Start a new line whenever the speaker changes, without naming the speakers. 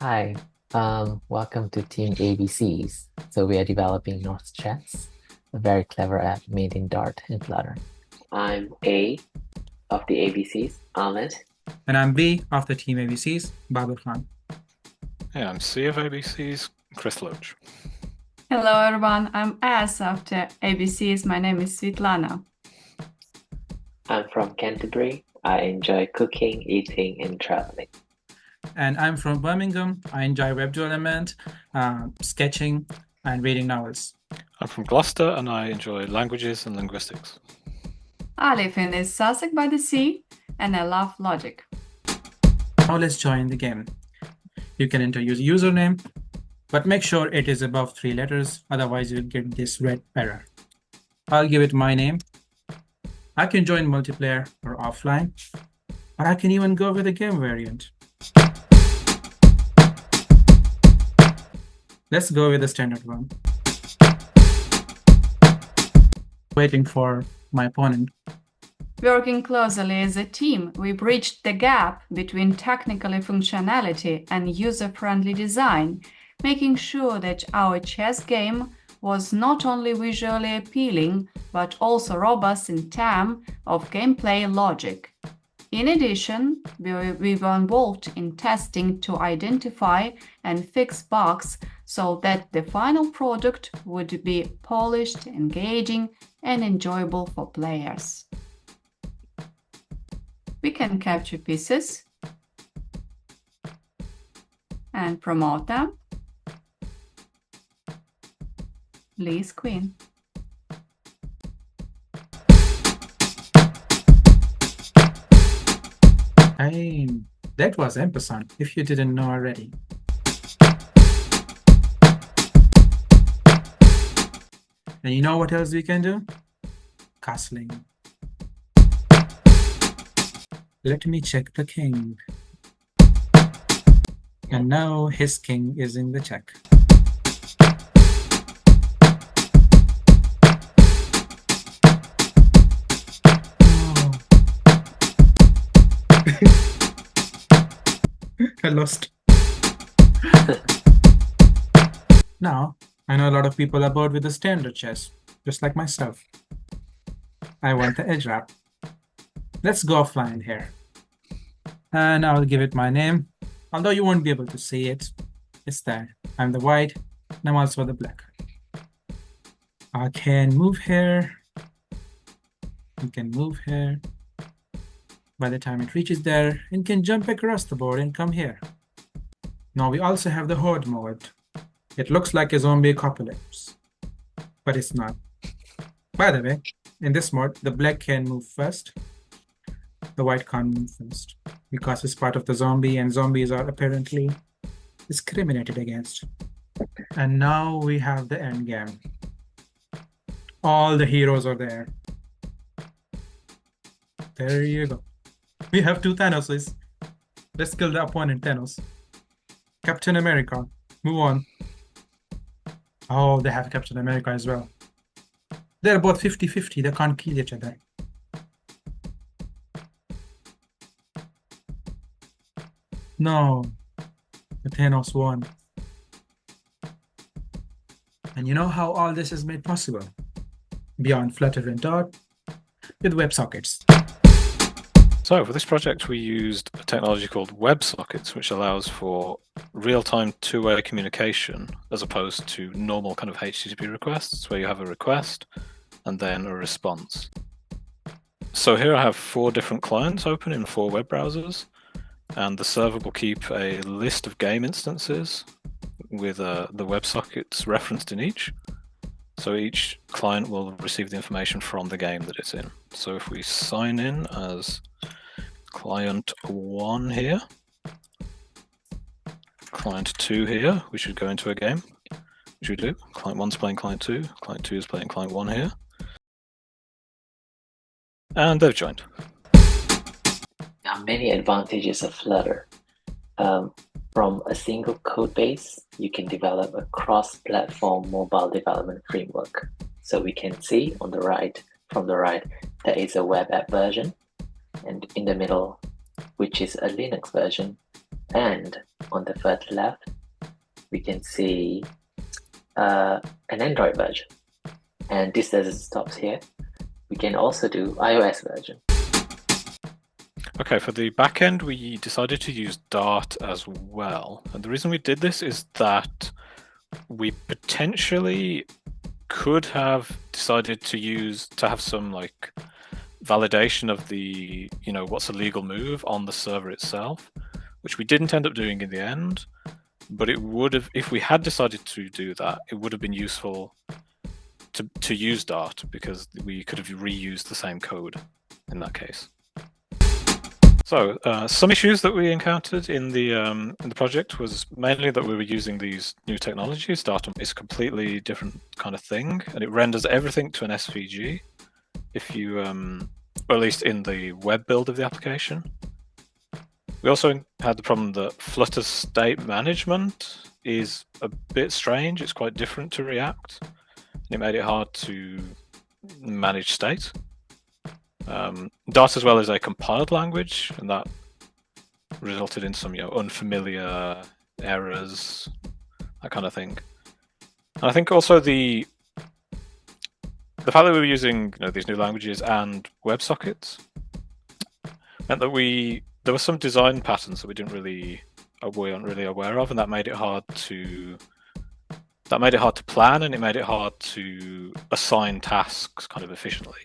Hi, welcome to Team ABCs. So we are developing Northchess, a very clever app made in Dart and Flutter. I'm A of the ABCs, Ahmed.
And I'm B of the Team ABCs, Babur Khan.
Hey, I'm C of ABC's Chris Loach.
Hello everyone, I'm S of the ABCs. My name is Svitlana.
I'm from Canterbury. I enjoy cooking, eating, and traveling.
And I'm from Birmingham. I enjoy web development, sketching, and reading novels.
I'm from Gloucester and I enjoy languages and linguistics.
I live in East Sussex by the sea and I love logic.
Now let's join the game. You can enter your username, but make sure it is above 3 letters, otherwise you'll get this red error. I'll give it my name. I can join multiplayer or offline, or I can even go with a game variant. Let's go with the standard one. Waiting for my opponent.
Working closely as a team, we bridged the gap between technical functionality and user-friendly design, making sure that our chess game was not only visually appealing, but also robust in terms of gameplay logic. In addition, we were involved in testing to identify and fix bugs so that the final product would be polished, engaging, and enjoyable for players. We can capture pieces and promote them. Please, Queen.
That was ampersand, if you didn't know already. And you know what else we can do? Castling. Let me check the king. And now his king is in the check. I lost. Now, I know a lot of people are bored with the standard chess, just like myself. I want the edge wrap. Let's go offline here. And I'll give it my name, although you won't be able to see it. It's there. I'm the white, and I'm also the black. I can move here. You can move here. By the time it reaches there, it can jump across the board and come here. Now we also have the horde mode. It looks like a zombie apocalypse, but it's not. By the way, in this mode, the black can move first. The white can't move first because it's part of the zombie, and zombies are apparently discriminated against. And now we have the endgame. All the heroes are there. There you go. We have 2 Thanoses. Let's kill the opponent Thanos. Captain America, move on. Oh, they have Captain America as well. They're both 50-50, they can't kill each other. No, the Thanos won. And you know how all this is made possible? Beyond Flutter and Dart, with WebSockets.
So for this project, we used a technology called WebSockets, which allows for real-time two-way communication as opposed to normal kind of HTTP requests, where you have a request and then a response. So here I have 4 different clients open in 4 web browsers, and the server will keep a list of game instances with the WebSockets referenced in each. So each client will receive the information from the game that it's in. So if we sign in as client 1 here, client 2 here, we should go into a game, which we do. Client 1's playing client 2 is playing client 1 here. And they've joined.
There are many advantages of Flutter. From a single code base, you can develop a cross-platform mobile development framework. So we can see on the right, from the right, there is a web app version, and in the middle, which is a Linux version, And on the third left, we can see an Android version. And this doesn't stop here. We can also do iOS version.
Okay, for the backend, we decided to use Dart as well. And the reason we did this is that we potentially could have decided to have some like validation of the, what's a legal move on the server itself, which we didn't end up doing in the end. But it would have, if we had decided to do that, it would have been useful to use Dart, because we could have reused the same code in that case. So some issues that we encountered in the project was mainly that we were using these new technologies. Dart is a completely different kind of thing, and it renders everything to an SVG. If you, or at least in the web build of the application. We also had the problem that Flutter's state management is a bit strange. It's quite different to React. It made it hard to manage state. Dart as well is a compiled language, and that resulted in some unfamiliar errors, that kind of thing. And I think also the fact that we were using these new languages and WebSockets meant that there were some design patterns that we weren't really aware of, and that made it hard to plan, and it made it hard to assign tasks kind of efficiently.